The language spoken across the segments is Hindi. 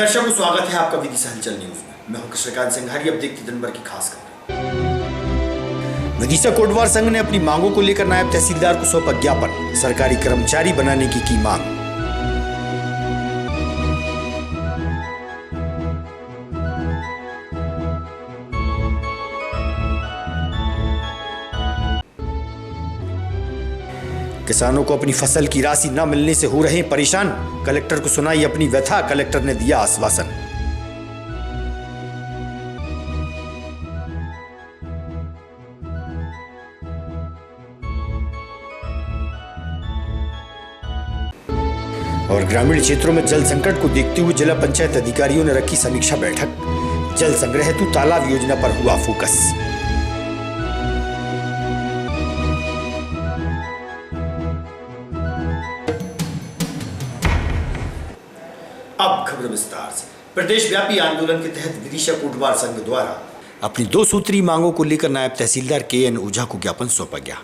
दर्शकों, स्वागत है आपका विदिशा हलचल न्यूज में। मैं हूं कृष्णकांत सिंघारी। अब देखते दिन भर की खास खबरें। विदिशा कोटवार संघ ने अपनी मांगों को लेकर नायब तहसीलदार को सौंपा ज्ञापन। सरकारी कर्मचारी बनाने की मांग। किसानों को अपनी फसल की राशि न मिलने से हो रहे परेशान। कलेक्टर को सुनाई अपनी व्यथा। कलेक्टर ने दिया आश्वासन। और ग्रामीण क्षेत्रों में जल संकट को देखते हुए जिला पंचायत अधिकारियों ने रखी समीक्षा बैठक। जल संग्रह हेतु तालाब योजना पर हुआ फोकस। अब खबर विस्तार से। प्रदेश व्यापी आंदोलन के तहत विदिशा कोटवार संघ द्वारा अपनी 2 सूत्रीय मांगों को लेकर नायब तहसीलदार KN ओझा को ज्ञापन सौंपा गया।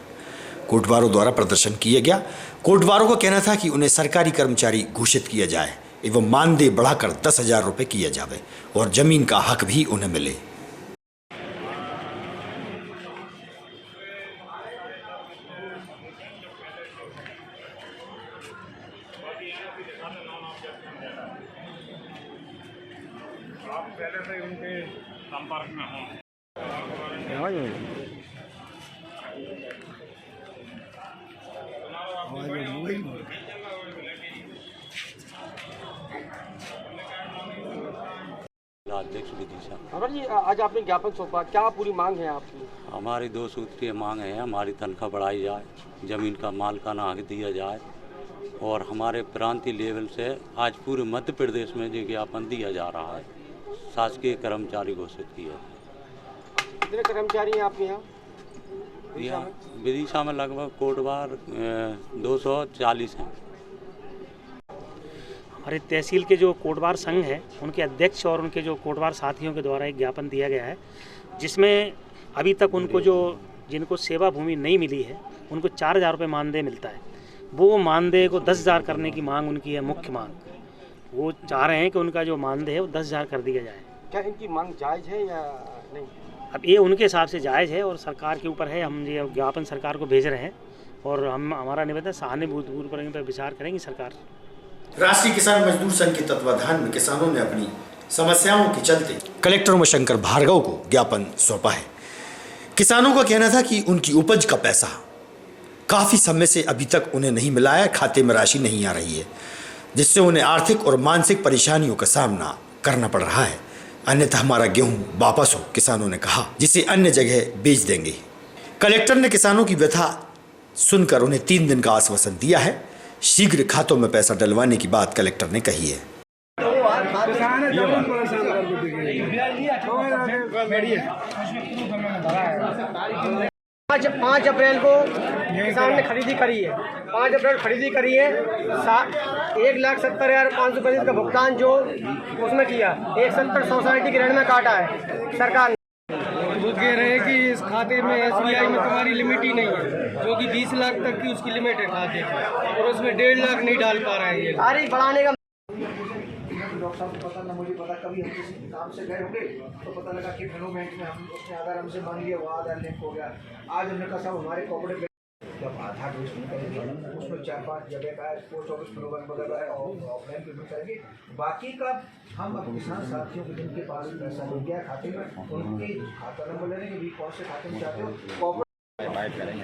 कोटवारों द्वारा प्रदर्शन किया गया। कोटवारों का कहना था कि उन्हें सरकारी कर्मचारी घोषित किया जाए एवं मानदेय बढ़ाकर 10,000 रुपये किया जाए और जमीन का हक भी उन्हें मिले। आप पहले से उनके संपर्क में हों। अध्यक्ष विदिशा। अमर जी, आज आपने ज्ञापन सौंपा, क्या पूरी मांग है आपकी? हमारी 2 सूत्रीय मांग है। हमारी तनख्वाह बढ़ाई जाए, जमीन का मालिकाना हक दिया जाए और हमारे प्रांतीय लेवल से आज पूरे मध्य प्रदेश में जो ज्ञापन दिया जा रहा है, शासकीय कर्मचारी घोषित किया। कितने कर्मचारी हैं आपके यहाँ? विदिशा में लगभग कोटवार 240 हैं। हमारे तहसील के जो कोटवार संघ है, उनके अध्यक्ष और उनके जो कोटवार साथियों के द्वारा एक ज्ञापन दिया गया है, जिसमें अभी तक उनको जिनको सेवा भूमि नहीं मिली है, उनको 4,000 रुपये मानदेय मिलता है। वो मानदेय को 10,000 करने की मांग उनकी है, मुख्य मांग। वो चाह रहे हैं कि उनका जो मानदेय है वो 10,000 कर दिया जाए। क्या इनकी मांग जायज़ है या नहीं? अब ये उनके हिसाब से जायज़ है और सरकार के ऊपर है। हम ये ज्ञापन सरकार को भेज रहे हैं और हमारा निवेदन सहानुभूतिपूर्वक पर विचार करेंगी सरकार। राष्ट्रीय किसान मजदूर संघ के तत्वाधान में किसानों ने अपनी समस्याओं के चलते कलेक्टर उमाशंकर भार्गव को ज्ञापन सौंपा है। किसानों का कहना था कि उनकी उपज का पैसा काफी समय से अभी तक उन्हें नहीं मिला है, खाते में राशि नहीं आ रही है, जिससे उन्हें आर्थिक और मानसिक परेशानियों का सामना करना पड़ रहा है। अन्यथा हमारा गेहूं वापस हो, किसानों ने कहा, जिसे अन्य जगह बेच देंगे। कलेक्टर ने किसानों की व्यथा सुनकर उन्हें 3 दिन का आश्वासन दिया है। शीघ्र खातों में पैसा डलवाने की बात कलेक्टर ने कही है। 5 अप्रैल को किसान ने खरीदी करी है। 5 अप्रैल खरीदी करी है। 1,70,500 का भुगतान जो उसमें किया, 170 सोसाइटी की ऋण में काटा है सरकार ने। वो कह रहे हैं कि इस खाते में SBI में तुम्हारी लिमिट ही नहीं है, जो कि 20 लाख तक की उसकी लिमिट है खाते की, और उसमें 1.5 लाख नहीं डाल पा रहे हैं ये। अरे बढ़ाने का डॉक्टर साहब को पता ना, मुझे पता कभी हम किसी काम से गए होंगे तो पता लगा कि फेनो बैंक में हम उसने आधार हमसे मांग लिया, वो आधार लिंक हो गया। आज हमने कहा साहब हमारे कॉर्पोरेट जब आधार डोज नहीं करेंगे उसमें 4-5 जगह का पोस्ट ऑफिस फेनो बैंक वगैरह है और ऑफलाइन पेमेंट करेंगे। बाकी का हम अब किसान साथियों को जिनके पास पैसा नहीं गया खाते में, उनकी खाता नंबर ले लेंगे भी कौन से खाते में चाहते हो, बाइट करेंगे।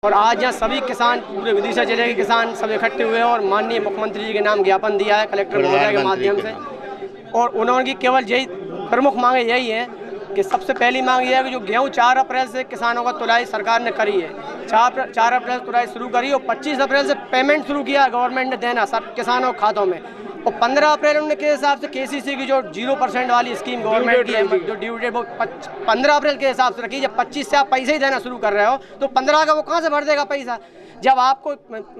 और आज यहाँ सभी किसान, पूरे विदिशा जिले के किसान सब इकट्ठे हुए और माननीय मुख्यमंत्री जी के नाम ज्ञापन दिया है कलेक्टर महोदय के माध्यम से। और उन्होंने केवल यही प्रमुख मांगे यही है कि सबसे पहली मांग यह है कि जो गेहूँ 4 अप्रैल से किसानों का तुलाई सरकार ने करी है, 4 अप्रैल तुलाई शुरू करी और 25 अप्रैल से पेमेंट शुरू किया गवर्नमेंट ने देना सब किसानों के खातों में। और 15 अप्रैल उनके हिसाब से KCC की जो 0% वाली स्कीम गवर्नमेंट की है, जो ड्यू डेट वो 15 अप्रैल के हिसाब से रखी। जब 25 से आप पैसे ही देना शुरू कर रहे हो तो 15 का वो कहाँ से भर देगा पैसा? जब आपको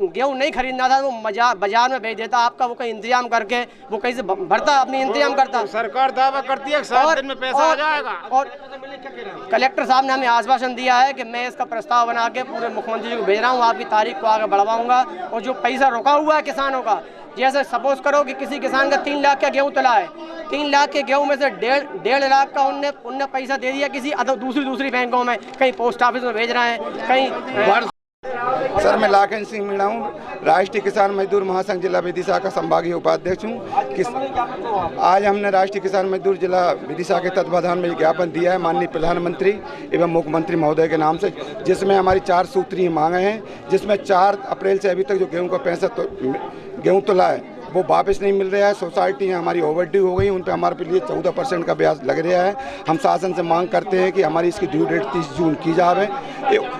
गेहूँ नहीं खरीदना था वो बाजार में भेज देता, आपका वो कहीं इंतजाम करके वो कहीं से भरता, अपनी इंतजाम करता। सरकार दावा करती है 7 दिन में पैसा आ जाएगा। और कलेक्टर साहब ने हमें आश्वासन दिया है कि मैं इसका प्रस्ताव बना के पूरे मुख्यमंत्री जी को भेज रहा हूँ, आपकी तारीख को आगे बढ़वाऊंगा। और जो पैसा रुका हुआ है किसानों का, जैसे सपोज करो कि किसी किसान का 3 लाख का गेहूँ तुला है, 3 लाख के गेहूँ में से 1.5 लाख का उनने पैसा दे दिया किसी दूसरी बैंकों में, कहीं पोस्ट ऑफिस में भेज रहे हैं, कहीं। सर, मैं लाखन सिंह मीणा हूँ, राष्ट्रीय किसान मजदूर महासंघ जिला विदिशा का संभागीय उपाध्यक्ष हूँ। आज हमने राष्ट्रीय किसान मजदूर जिला विदिशा के तत्वाधान में ज्ञापन दिया है माननीय प्रधानमंत्री एवं मुख्यमंत्री महोदय के नाम से, जिसमें हमारी 4 सूत्रीय मांगे हैं, जिसमें 4 अप्रैल से अभी तक जो गेहूँ का पैसा गेहूँ तुला है वो वापस नहीं मिल रहा है। सोसाइटी हमारी ओवरड्यू हो गई, उन पर हमारे लिए 14% का ब्याज लग रहा है। हम शासन से मांग करते हैं कि हमारी इसकी ड्यू डेट 30 जून की जावे।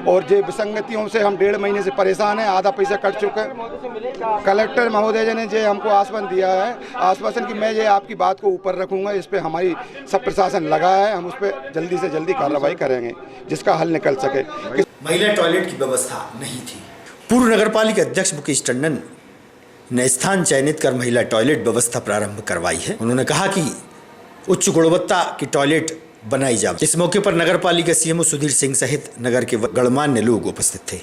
और जो विसंगतियों से हम 1.5 महीने से परेशान हैं, आधा पैसा कट चुका है। कलेक्टर महोदय ने जो हमको आश्वासन दिया है, आश्वासन कि मैं ये आपकी बात को ऊपर रखूँगा, इस पर हमारी सब प्रशासन लगा है, हम उस पर जल्दी से जल्दी कार्रवाई करेंगे जिसका हल निकल सके। महिला टॉयलेट की व्यवस्था नहीं थी। पूर्व नगरपालिका अध्यक्ष मुकेश टंडन ने स्थान चयनित कर महिला टॉयलेट व्यवस्था प्रारंभ करवाई है। उन्होंने कहा कि उच्च गुणवत्ता की टॉयलेट बनाई जाए। इस मौके पर नगरपालिका सीएमओ सुधीर सिंह सहित नगर के गणमान्य लोग उपस्थित थे।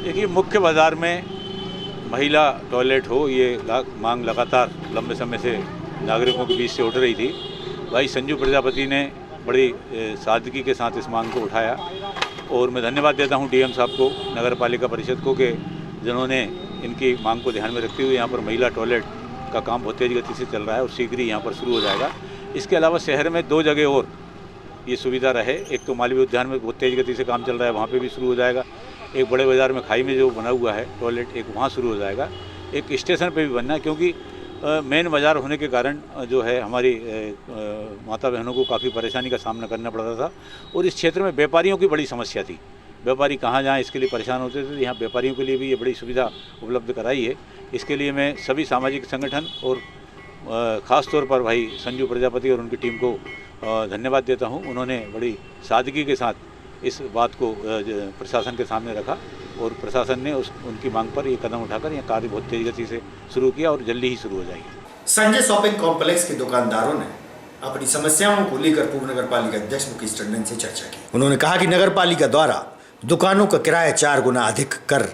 देखिए, मुख्य बाजार में महिला टॉयलेट हो, ये मांग लगातार लंबे समय से नागरिकों के बीच से उठ रही थी। भाई संजू प्रजापति ने बड़ी सादगी के साथ इस मांग को उठाया और मैं धन्यवाद देता हूं डीएम साहब को, नगर पालिका परिषद को, कि जिन्होंने इनकी मांग को ध्यान में रखते हुए यहाँ पर महिला टॉयलेट का काम बहुत तेज़ गति से चल रहा है और शीघ्र ही यहाँ पर शुरू हो जाएगा। इसके अलावा शहर में 2 जगह और ये सुविधा रहे। एक तो मालवीय उद्यान में बहुत तेज़ गति से काम चल रहा है, वहाँ पे भी शुरू हो जाएगा। एक बड़े बाज़ार में खाई में जो बना हुआ है टॉयलेट, एक वहाँ शुरू हो जाएगा। एक स्टेशन पे भी बनना है, क्योंकि मेन बाज़ार होने के कारण जो है हमारी माता बहनों को काफ़ी परेशानी का सामना करना पड़ता था और इस क्षेत्र में व्यापारियों की बड़ी समस्या थी। व्यापारी कहाँ जाएँ इसके लिए परेशान होते थे। यहाँ व्यापारियों के लिए भी ये बड़ी सुविधा उपलब्ध कराई है। इसके लिए मैं सभी सामाजिक संगठन और ख़ास तौर पर भाई संजू प्रजापति और उनकी टीम को धन्यवाद देता हूँ। उन्होंने बड़ी सादगी के साथ इस बात को प्रशासन के सामने रखा और प्रशासन ने उनकी मांग पर ये कदम उठाकर यह कार्य बहुत तेज गति से शुरू किया और जल्दी ही शुरू हो जाएगी। संजय शॉपिंग कॉम्प्लेक्स के दुकानदारों ने अपनी समस्याओं को लेकर पूर्व नगरपालिका अध्यक्ष मुकेश टंडन से चर्चा की। उन्होंने कहा कि नगरपालिका द्वारा दुकानों का किराया 4 गुना अधिक कर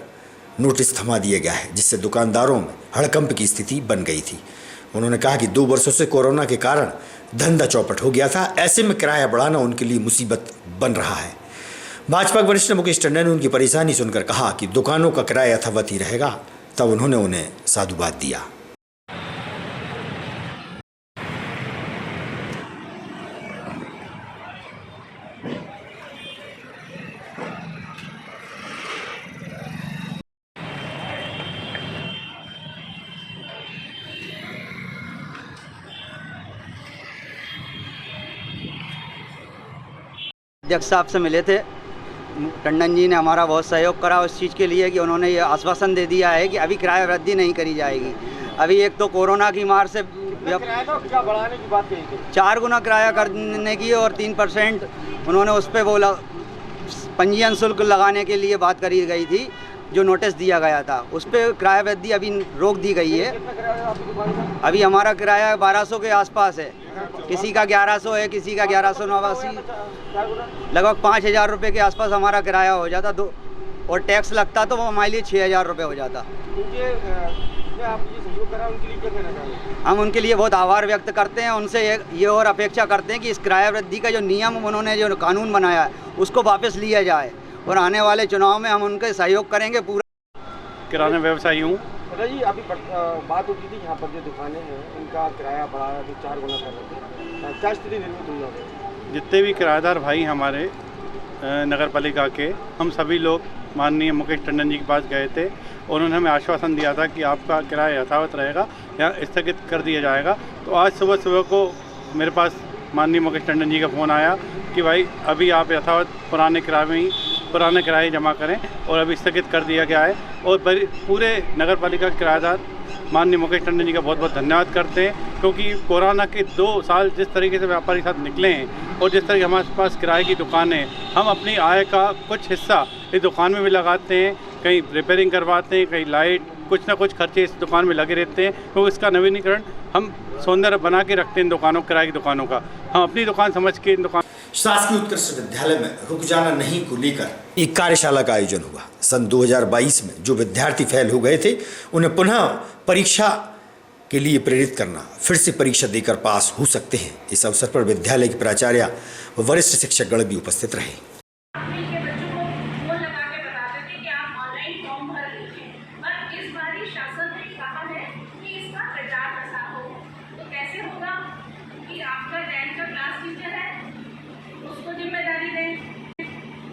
नोटिस थमा दिया गया है, जिससे दुकानदारों में हड़कंप की स्थिति बन गई थी। उन्होंने कहा कि 2 वर्षों से कोरोना के कारण धंधा चौपट हो गया था, ऐसे में किराया बढ़ाना उनके लिए मुसीबत बन रहा है। भाजपा के वरिष्ठ मुकेश टंडन ने उनकी परेशानी सुनकर कहा कि दुकानों का किराया यथावत ही रहेगा। तब उन्होंने उन्हें साधुवाद दिया। अध्यक्ष साहब से मिले थे, टंडन जी ने हमारा बहुत सहयोग करा उस चीज़ के लिए कि उन्होंने ये आश्वासन दे दिया है कि अभी किराया वृद्धि नहीं करी जाएगी। अभी एक तो कोरोना की मार से बढ़ाने की बात कही थी, 4 गुना किराया करने की और 3% उन्होंने उस पर बोला पंजीयन शुल्क लगाने के लिए बात करी गई थी, जो नोटिस दिया गया था उस पर किराया वृद्धि अभी रोक दी गई है। अभी हमारा किराया 1200 के आसपास है, किसी का 1100 है, किसी का 1189, लगभग 5000 रुपये के आसपास हमारा किराया हो जाता। और टैक्स लगता तो वो हमारे लिए 6000 रुपये हो जाता। हम उनके लिए बहुत आभार व्यक्त करते हैं, उनसे ये और अपेक्षा करते हैं कि इस किराया वृद्धि का जो नियम उन्होंने जो कानून बनाया है उसको वापस लिया जाए और आने वाले चुनाव में हम उनके सहयोग करेंगे। पूरा किराना व्यवसायी हूँ। जी अभी बात उठी थी यहाँ पर जो दुकानें हैं उनका किराया बढ़ाया तो 4 गुना कर रहे थे, क्या स्थिति निर्मित हुई है? जितने भी किराएदार भाई हमारे नगर पालिका के, हम सभी लोग माननीय मुकेश टंडन जी के पास गए थे। उन्होंने हमें आश्वासन दिया था कि आपका किराया यथावत रहेगा या स्थगित कर दिया जाएगा। तो आज सुबह को मेरे पास माननीय मुकेश टंडन जी का फ़ोन आया कि भाई अभी आप यथावत पुराने किराए में ही पुराने किराए जमा करें और अभी स्थगित कर दिया गया है। और पूरे नगर पालिका के किराएदार माननीय मुकेश टंडन जी का बहुत बहुत धन्यवाद करते हैं, क्योंकि कोरोना के 2 साल जिस तरीके से व्यापारी साथ निकले हैं और जिस तरह के हमारे पास किराए की दुकानें हैं, हम अपनी आय का कुछ हिस्सा इस दुकान में भी लगाते हैं, कहीं रिपेयरिंग करवाते हैं, कहीं लाइट, कुछ ना कुछ खर्चे इस दुकान में लगे रहते हैं। तो इसका नवीनीकरण हम सौंदर्य बना के रखते हैं इन दुकानों, किराए की दुकानों का। हम अपनी दुकान समझ के इन दुकान शासकीय उत्कृष्ट विद्यालय में रुक जाना नहीं को लेकर एक कार्यशाला का आयोजन हुआ। सन 2022 में जो विद्यार्थी फेल हो गए थे उन्हें पुनः परीक्षा के लिए प्रेरित करना, फिर से परीक्षा देकर पास हो सकते हैं। इस अवसर पर विद्यालय के प्राचार्य व वरिष्ठ शिक्षकगण भी उपस्थित रहे। जिम्मेदारी दें,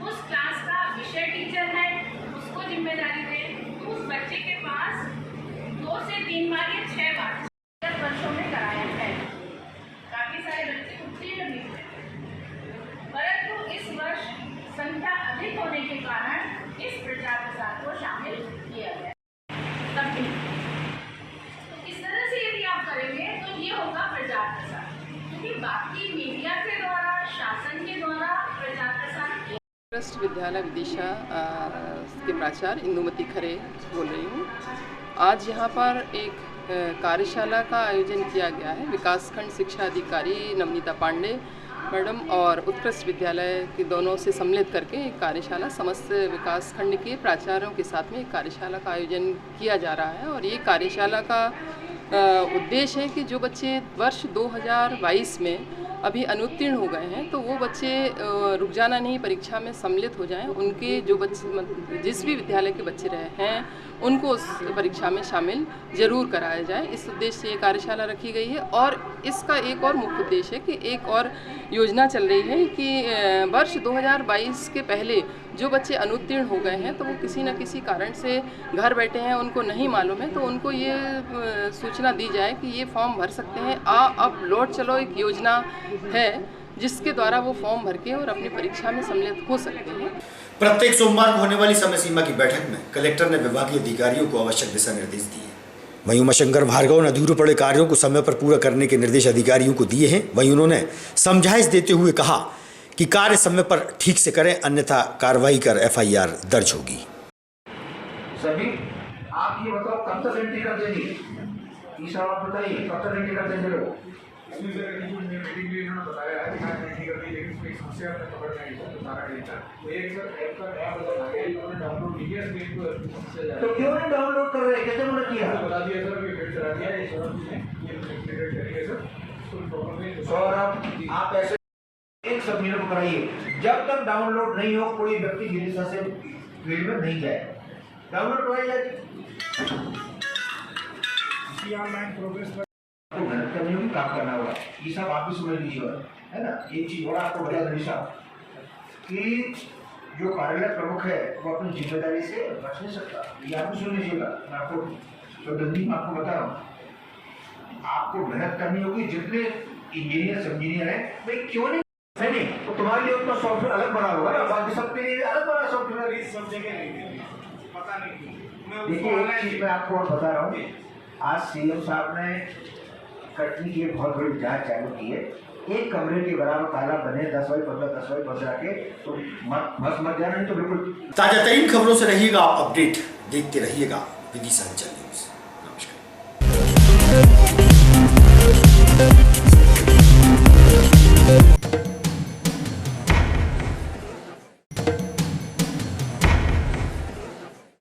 उस क्लास का विषय टीचर है उसको जिम्मेदारी दें। तो उस बच्चे के पास 2 से 3 बार या 6 बार 10 वर्षों में कराया है। काफ़ी सारे बच्चे उत्तीर्ण भी हुए, परंतु इस वर्ष संख्या अधिक होने के कारण इस प्रचार प्रसार को शामिल किया गया। तब भी तो इस तरह से यदि आप करेंगे तो ये होगा प्रचार प्रसार, क्योंकि बाकी मीडिया के द्वारा, शासन के द्वारा प्रचार प्रसार किया। उत्कृष्ट विद्यालय विदिशा के प्राचार्य इंदुमती खरे बोल रही हूँ। आज यहाँ पर एक कार्यशाला का आयोजन किया गया है। विकासखंड शिक्षा अधिकारी नवनीता पांडे मैडम और उत्कृष्ट विद्यालय के दोनों से सम्मिलित करके एक कार्यशाला समस्त विकासखंड के प्राचार्यों के साथ में एक कार्यशाला का आयोजन किया जा रहा है। और ये कार्यशाला का उद्देश्य है कि जो बच्चे वर्ष 2022 में अभी अनुत्तीर्ण हो गए हैं तो वो बच्चे रुक जाना नहीं, परीक्षा में सम्मिलित हो जाएं। उनके जो बच्चे जिस भी विद्यालय के बच्चे रहे हैं उनको उस परीक्षा में शामिल ज़रूर कराया जाए। इस उद्देश्य से ये कार्यशाला रखी गई है। और इसका एक और मुख्य उद्देश्य है कि एक और योजना चल रही है कि वर्ष 2022 के पहले जो बच्चे अनुत्तीर्ण हो गए हैं तो वो किसी न किसी कारण से घर बैठे हैं, उनको नहीं मालूम है, तो उनको ये सूचना दी जाए कि ये फॉर्म भर सकते हैं। अब लौट चलो एक योजना है जिसके द्वारा वो फॉर्म भर के और अपनी परीक्षा में सम्मिलित हो सकते हैं। प्रत्येक सोमवार को होने वाली समय सीमा की बैठक में कलेक्टर ने विभागीय अधिकारियों को आवश्यक दिशा निर्देश दिए। वहीं उमाशंकर भार्गव ने अधूरे पड़े कार्यों को समय पर पूरा करने के निर्देश अधिकारियों को दिए हैं। वहीं उन्होंने समझाइश देते हुए कहा कि कार्य समय पर ठीक से करें, अन्यथा कार्रवाई कर FIR दर्ज होगी। सभी आप ये बताओ कब तक एंट्री कर देंगे? इस आप बताइए कब तक एंट्री कर देंगे लोग? तो क्यों नहीं डाउनलोड कर रहे? कैसे मना किया? सौरभ आप ऐसे एक सबमिट को कराइए, जब तक डाउनलोड नहीं हो कोई व्यक्ति विदिशा से फील्ड में नहीं जाए। डाउनलोड कराइए। ऑनलाइन प्रोग्रेस तो मेहनत करनी होगी, काम करना होगा। ये सब आप भी समझ लीजिए, है ना। एक चीज और आपको बता दें साहब कि जो कार्यालय प्रमुख है वो अपनी जिम्मेदारी से बच नहीं सकता। ये आप भी सुन लीजिएगा, मैं आपको तो जल्दी में आपको बता रहा हूँ। आपको मेहनत करनी होगी। जितने इंजीनियर सब इंजीनियर हैं भाई क्यों नहीं तो तुम्हारे लिए उतना सॉफ्टवेयर अलग बना होगा ना, बाकी सबके लिए अलग बना सॉफ्टवेयर। सब जगह नहीं, पता नहीं। देखिए एक चीज मैं आपको और बता रहा हूँ, आज CM साहब ने कटनी की बहुत बड़ी जांच चालू की है। एक कमरे के बराबर तालाब बने 10 बाई 15 के, तो मत जाना, नहीं तो बिल्कुल। ताजा तरीन खबरों से रहिएगा आप अपडेट, देखते रहिएगा विदिशा चैनल।